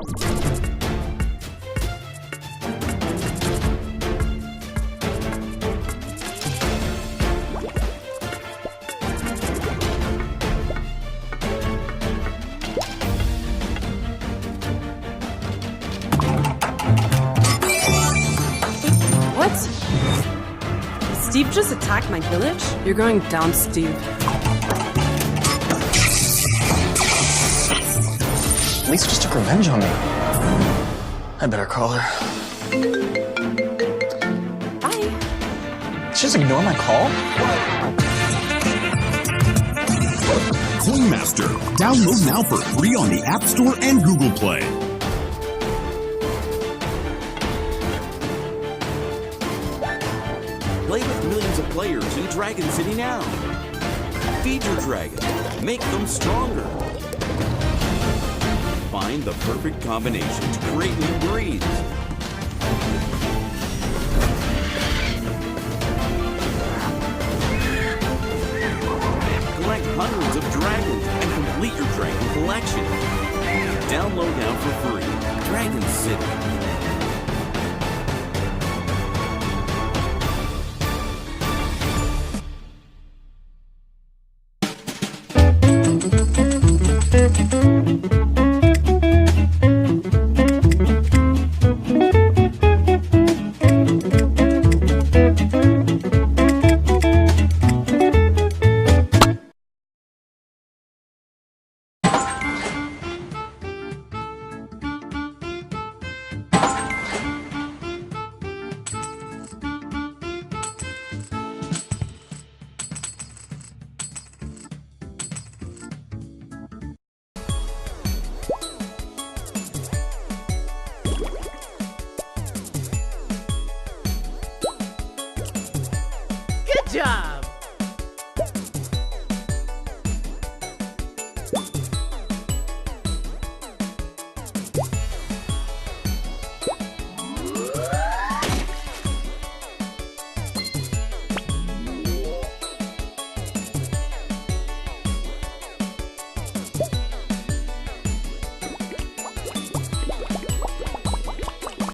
What? Steve just attacked my village? You're going down, Steve. Lisa just took revenge on me. I better call her. Bye. Did she just ignore my call? Coin Master. Download now for free on the App Store and Google Play. Play with millions of players in Dragon City now. Feed your dragon. Make them stronger. Find the perfect combination to create new breeds. Collect hundreds of dragons and complete your dragon collection. Download now for free. Dragon City. Good job!